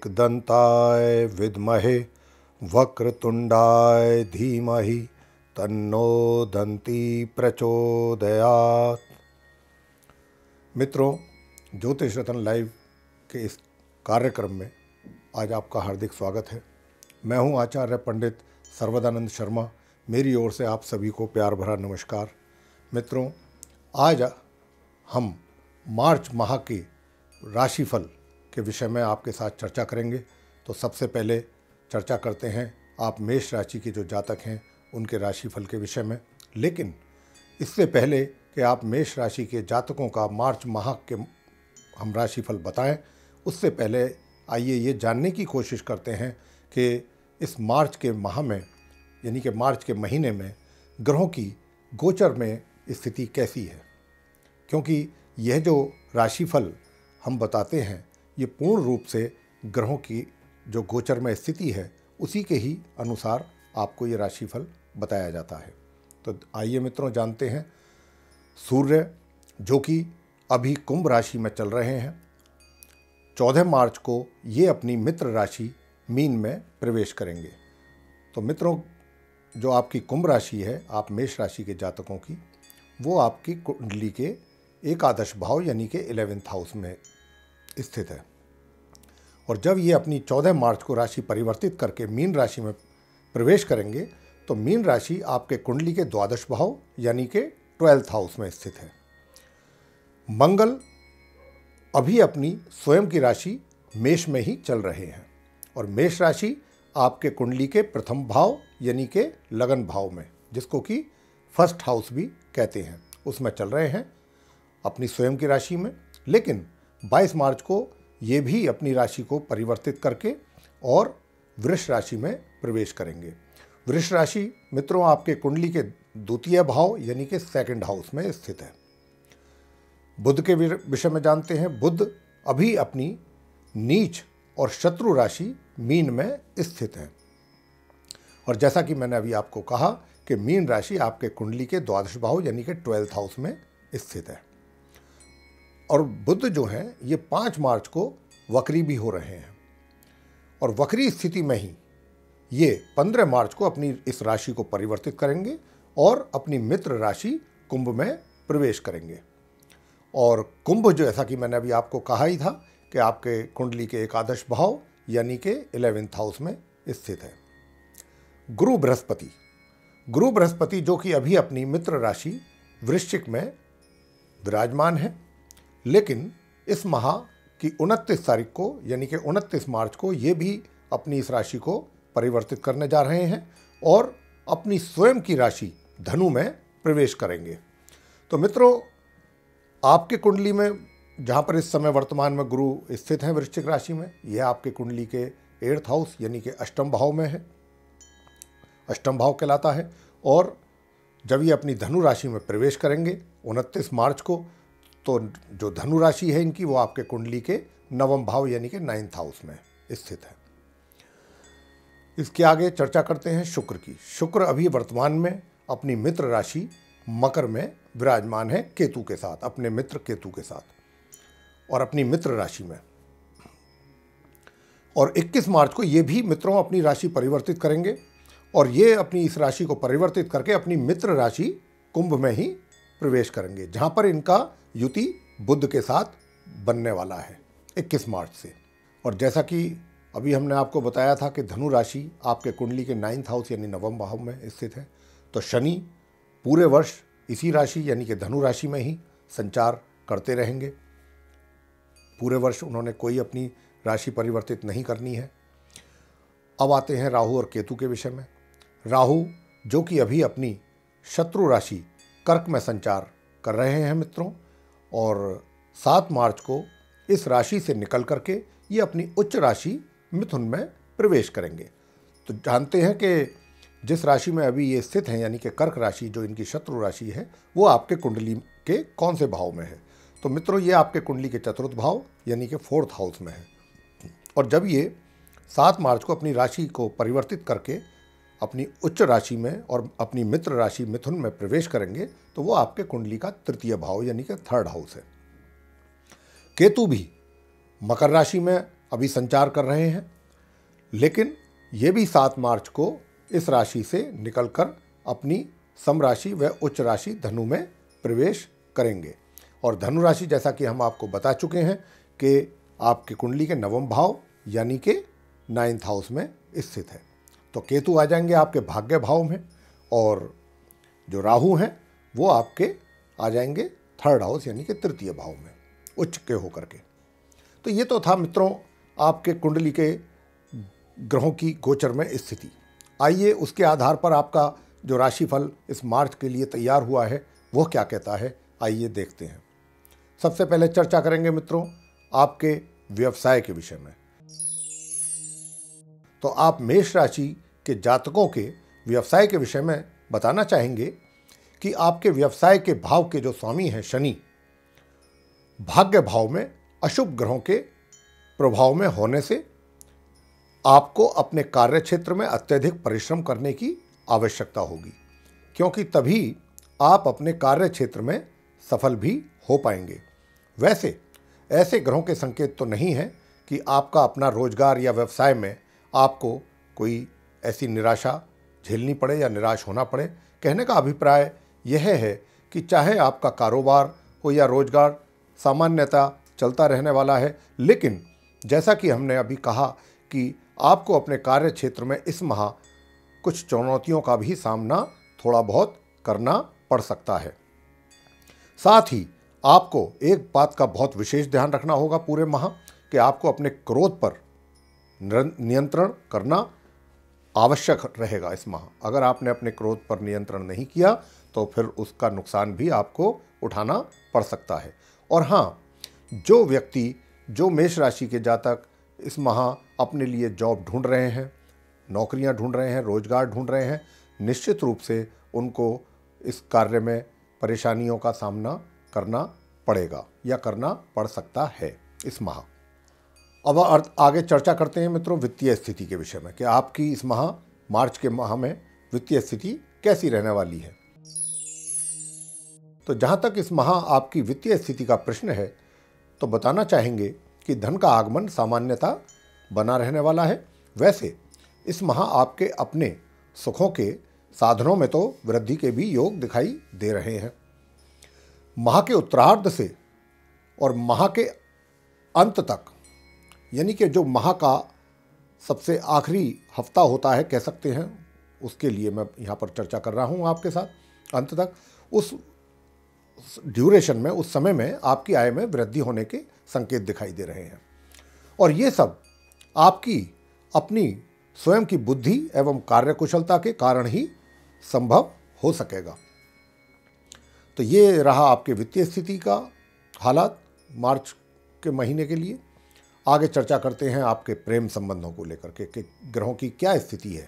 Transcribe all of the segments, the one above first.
एकदन्ताय विद्महे वक्रतुंडाय धीमहि तन्नो दन्ती प्रचोदयात्। मित्रों, ज्योतिष रत्न लाइव के इस कार्यक्रम में आज आपका हार्दिक स्वागत है। मैं हूं आचार्य पंडित सर्वदानंद शर्मा। मेरी ओर से आप सभी को प्यार भरा नमस्कार। मित्रों, आज हम मार्च माह के राशिफल के विषय में आपके साथ चर्चा करेंगे। तो सबसे पहले चर्चा करते हैं आप मेष राशि के जो जातक हैं उनके राशिफल के विषय में। लेकिन इससे पहले कि आप मेष राशि के जातकों का मार्च माह के हम राशिफल बताएं, उससे पहले आइए ये जानने की कोशिश करते हैं कि इस मार्च के माह में यानी कि मार्च के महीने में ग्रहों की गोचर में स्थिति कैसी है। क्योंकि यह जो राशिफल हम बताते हैं ये पूर्ण रूप से ग्रहों की जो गोचर में स्थिति है उसी के ही अनुसार आपको ये राशिफल बताया जाता है। तो आइए मित्रों जानते हैं। सूर्य जो कि अभी कुंभ राशि में चल रहे हैं, 14 मार्च को ये अपनी मित्र राशि मीन में प्रवेश करेंगे। तो मित्रों, जो आपकी कुंभ राशि है, आप मेष राशि के जातकों की, वो आपकी कुंडली के एकादश भाव यानी कि 11th हाउस में स्थित है। और जब ये अपनी 14 मार्च को राशि परिवर्तित करके मीन राशि में प्रवेश करेंगे तो मीन राशि आपके कुंडली के द्वादश भाव यानी कि 12th हाउस में स्थित है। मंगल अभी अपनी स्वयं की राशि मेष में ही चल रहे हैं और मेष राशि आपके कुंडली के प्रथम भाव यानी कि लगन भाव में, जिसको कि फर्स्ट हाउस भी कहते हैं, उसमें चल रहे हैं अपनी स्वयं की राशि में। लेकिन 22 मार्च को ये भी अपनी राशि को परिवर्तित करके और वृष राशि में प्रवेश करेंगे। वृष राशि मित्रों आपके कुंडली के द्वितीय भाव यानी कि सेकंड हाउस में स्थित है। बुध के विषय में जानते हैं। बुध अभी अपनी नीच और शत्रु राशि मीन में स्थित है। और जैसा कि मैंने अभी आपको कहा कि मीन राशि आपके कुंडली के द्वादश भाव यानी कि 12th हाउस में स्थित है। और बुध जो है ये 5 मार्च को वक्री भी हो रहे हैं और वक्री स्थिति में ही ये 15 मार्च को अपनी इस राशि को परिवर्तित करेंगे और अपनी मित्र राशि कुंभ में प्रवेश करेंगे। और कुंभ जो, ऐसा कि मैंने अभी आपको कहा ही था कि आपके कुंडली के एकादश भाव यानी कि 11th हाउस में स्थित है। गुरु बृहस्पति जो कि अभी अपनी मित्र राशि वृश्चिक में विराजमान है, लेकिन इस माह की 29 तारीख को यानी कि 29 मार्च को ये भी अपनी इस राशि को परिवर्तित करने जा रहे हैं और अपनी स्वयं की राशि धनु में प्रवेश करेंगे। तो मित्रों, आपके कुंडली में जहाँ पर इस समय वर्तमान में गुरु स्थित हैं वृश्चिक राशि में, यह आपके कुंडली के 8th हाउस यानी कि अष्टम भाव में है, अष्टम भाव कहलाता है। और जब ये अपनी धनु राशि में प्रवेश करेंगे 29 मार्च को, तो जो धनु राशि है इनकी वो आपके कुंडली के 9वें भाव यानी कि 9th हाउस में स्थित है। इसके आगे चर्चा करते हैं शुक्र की। शुक्र अभी वर्तमान में अपनी मित्र राशि मकर में विराजमान है केतु के साथ, अपने मित्र केतु के साथ और अपनी मित्र राशि में। और 21 मार्च को ये भी मित्रों अपनी राशि परिवर्तित करेंगे और ये अपनी इस राशि को परिवर्तित करके अपनी मित्र राशि कुंभ में ही प्रवेश करेंगे, जहां पर इनका युति बुध के साथ बनने वाला है 21 मार्च से। और जैसा कि अभी हमने आपको बताया था कि धनु राशि आपके कुंडली के 9th हाउस यानी 9वें भाव में स्थित है, तो शनि पूरे वर्ष इसी राशि यानी कि धनु राशि में ही संचार करते रहेंगे। पूरे वर्ष उन्होंने कोई अपनी राशि परिवर्तित नहीं करनी है। अब आते हैं राहु और केतु के विषय में। राहु जो कि अभी अपनी शत्रु राशि कर्क में संचार कर रहे हैं मित्रों, और 7 मार्च को इस राशि से निकल करके ये अपनी उच्च राशि मिथुन में प्रवेश करेंगे। तो जानते हैं कि जिस राशि में अभी ये स्थित हैं यानी कि कर्क राशि जो इनकी शत्रु राशि है वो आपके कुंडली के कौन से भाव में है। तो मित्रों, ये आपके कुंडली के चतुर्थ भाव यानी कि 4th हाउस में है। और जब ये 7 मार्च को अपनी राशि को परिवर्तित करके अपनी उच्च राशि में और अपनी मित्र राशि मिथुन में प्रवेश करेंगे तो वो आपके कुंडली का तृतीय भाव यानी कि 3rd हाउस है। केतु भी मकर राशि में अभी संचार कर रहे हैं, लेकिन ये भी 7 मार्च को इस राशि से निकलकर अपनी सम राशि व उच्च राशि धनु में प्रवेश करेंगे। और धनु राशि जैसा कि हम आपको बता चुके हैं कि आपकी कुंडली के 9वें भाव यानी कि 9th हाउस में स्थित है। तो केतु आ जाएंगे आपके भाग्य भाव में, और जो राहु हैं वो आपके आ जाएंगे 3rd हाउस यानी कि 3य भाव में उच्च के होकर के। तो ये तो था मित्रों आपके कुंडली के ग्रहों की गोचर में स्थिति। आइए उसके आधार पर आपका जो राशिफल इस मार्च के लिए तैयार हुआ है वो क्या कहता है, आइए देखते हैं। सबसे पहले चर्चा करेंगे मित्रों आपके व्यवसाय के विषय में। तो आप मेष राशि के जातकों के व्यवसाय के विषय में बताना चाहेंगे कि आपके व्यवसाय के भाव के जो स्वामी हैं शनि, भाग्य भाव में अशुभ ग्रहों के प्रभाव में होने से आपको अपने कार्य क्षेत्र में अत्यधिक परिश्रम करने की आवश्यकता होगी, क्योंकि तभी आप अपने कार्य क्षेत्र में सफल भी हो पाएंगे। वैसे ऐसे ग्रहों के संकेत तो नहीं है कि आपका अपना रोजगार या व्यवसाय में आपको कोई ऐसी निराशा झेलनी पड़े या निराश होना पड़े। कहने का अभिप्राय यह है कि चाहे आपका कारोबार हो या रोजगार सामान्यतः चलता रहने वाला है, लेकिन जैसा कि हमने अभी कहा कि आपको अपने कार्य क्षेत्र में इस माह कुछ चुनौतियों का भी सामना थोड़ा बहुत करना पड़ सकता है। साथ ही आपको एक बात का बहुत विशेष ध्यान रखना होगा पूरे माह कि आपको अपने क्रोध पर नियंत्रण करना आवश्यक रहेगा इस माह। अगर आपने अपने क्रोध पर नियंत्रण नहीं किया तो फिर उसका नुकसान भी आपको उठाना पड़ सकता है। और हाँ, जो व्यक्ति, जो मेष राशि के जातक इस माह अपने लिए जॉब ढूंढ रहे हैं, नौकरियां ढूंढ रहे हैं, रोजगार ढूंढ रहे हैं, निश्चित रूप से उनको इस कार्य में परेशानियों का सामना करना पड़ेगा या करना पड़ सकता है इस माह। अब आगे चर्चा करते हैं मित्रों वित्तीय स्थिति के विषय में कि आपकी इस माह मार्च के माह में वित्तीय स्थिति कैसी रहने वाली है। तो जहां तक इस माह आपकी वित्तीय स्थिति का प्रश्न है तो बताना चाहेंगे कि धन का आगमन सामान्यतः बना रहने वाला है। वैसे इस माह आपके अपने सुखों के साधनों में तो वृद्धि के भी योग दिखाई दे रहे हैं। माह के उत्तरार्ध से और माह के अंत तक, यानी कि जो माह का सबसे आखिरी हफ्ता होता है कह सकते हैं, उसके लिए मैं यहाँ पर चर्चा कर रहा हूँ आपके साथ, अंत तक उस ड्यूरेशन में, उस समय में आपकी आय में वृद्धि होने के संकेत दिखाई दे रहे हैं। और ये सब आपकी अपनी स्वयं की बुद्धि एवं कार्यकुशलता के कारण ही संभव हो सकेगा। तो ये रहा आपके वित्तीय स्थिति का हालात मार्च के महीने के लिए। आगे चर्चा करते हैं आपके प्रेम संबंधों को लेकर के कि ग्रहों की क्या स्थिति है,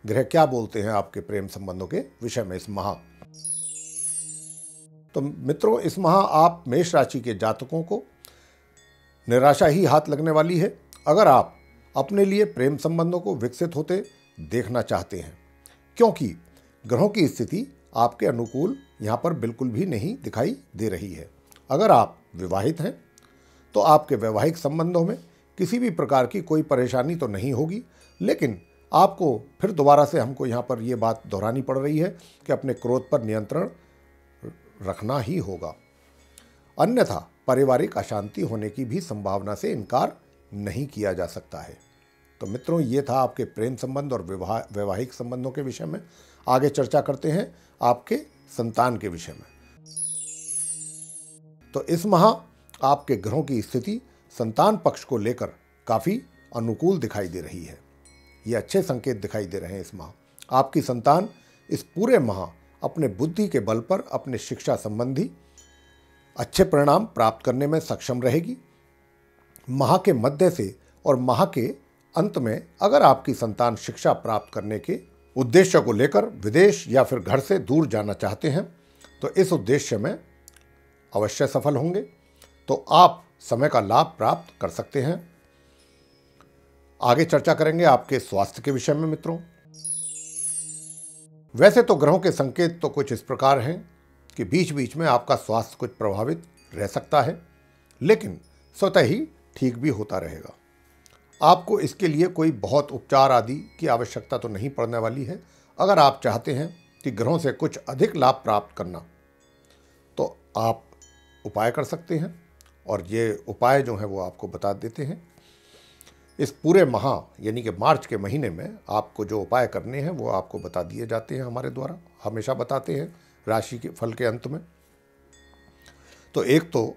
ग्रह क्या बोलते हैं आपके प्रेम संबंधों के विषय में इस माह। तो मित्रों इस माह आप मेष राशि के जातकों को निराशा ही हाथ लगने वाली है अगर आप अपने लिए प्रेम संबंधों को विकसित होते देखना चाहते हैं, क्योंकि ग्रहों की स्थिति आपके अनुकूल यहाँ पर बिल्कुल भी नहीं दिखाई दे रही है। अगर आप विवाहित हैं तो आपके वैवाहिक संबंधों में किसी भी प्रकार की कोई परेशानी तो नहीं होगी, लेकिन आपको फिर दोबारा से हमको यहाँ पर ये बात दोहरानी पड़ रही है कि अपने क्रोध पर नियंत्रण रखना ही होगा, अन्यथा पारिवारिक अशांति होने की भी संभावना से इनकार नहीं किया जा सकता है। तो मित्रों ये था आपके प्रेम संबंध और वैवाहिक संबंधों के विषय में। आगे चर्चा करते हैं आपके संतान के विषय में। तो इस माह आपके ग्रहों की स्थिति संतान पक्ष को लेकर काफ़ी अनुकूल दिखाई दे रही है। ये अच्छे संकेत दिखाई दे रहे हैं इस माह। आपकी संतान इस पूरे माह अपने बुद्धि के बल पर अपने शिक्षा संबंधी अच्छे परिणाम प्राप्त करने में सक्षम रहेगी। माह के मध्य से और माह के अंत में अगर आपकी संतान शिक्षा प्राप्त करने के उद्देश्य को लेकर विदेश या फिर घर से दूर जाना चाहते हैं तो इस उद्देश्य में अवश्य सफल होंगे। तो आप समय का लाभ प्राप्त कर सकते हैं। आगे चर्चा करेंगे आपके स्वास्थ्य के विषय में मित्रों। वैसे तो ग्रहों के संकेत तो कुछ इस प्रकार हैं कि बीच बीच में आपका स्वास्थ्य कुछ प्रभावित रह सकता है, लेकिन स्वतः ही ठीक भी होता रहेगा। आपको इसके लिए कोई बहुत उपचार आदि की आवश्यकता तो नहीं पड़ने वाली है। अगर आप चाहते हैं कि ग्रहों से कुछ अधिक लाभ प्राप्त करना, तो आप उपाय कर सकते हैं, और ये उपाय जो है वो आपको बता देते हैं। इस पूरे माह यानी कि मार्च के महीने में आपको जो उपाय करने हैं वो आपको बता दिए जाते हैं, हमारे द्वारा हमेशा बताते हैं राशि के फल के अंत में। तो एक तो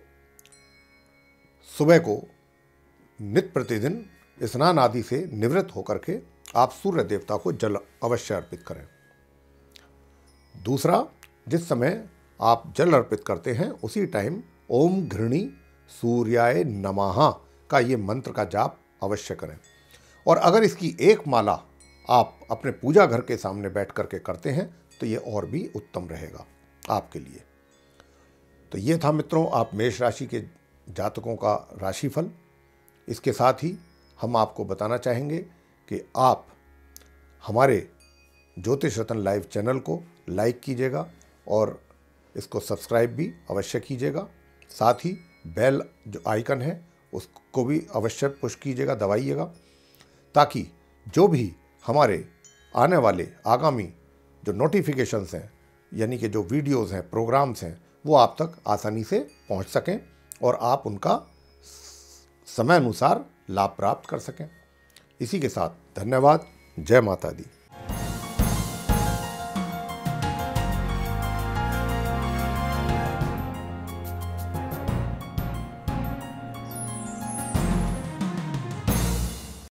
सुबह को नित्य प्रतिदिन स्नान आदि से निवृत्त होकर के आप सूर्य देवता को जल अवश्य अर्पित करें। दूसरा, जिस समय आप जल अर्पित करते हैं उसी टाइम ओम घृणी सूर्याय नमः का ये मंत्र का जाप अवश्य करें। और अगर इसकी एक माला आप अपने पूजा घर के सामने बैठ करके करते हैं तो ये और भी उत्तम रहेगा आपके लिए। तो ये था मित्रों आप मेष राशि के जातकों का राशिफल। इसके साथ ही हम आपको बताना चाहेंगे कि आप हमारे ज्योतिष रत्न लाइव चैनल को लाइक कीजिएगा और इसको सब्सक्राइब भी अवश्य कीजिएगा। साथ ही बेल जो आइकन है उसको भी अवश्य पुश कीजिएगा, दबाइएगा, ताकि जो भी हमारे आने वाले आगामी जो नोटिफिकेशंस हैं यानी कि जो वीडियोस हैं, प्रोग्राम्स हैं, वो आप तक आसानी से पहुंच सकें और आप उनका समय अनुसार लाभ प्राप्त कर सकें। इसी के साथ धन्यवाद। जय माता दी।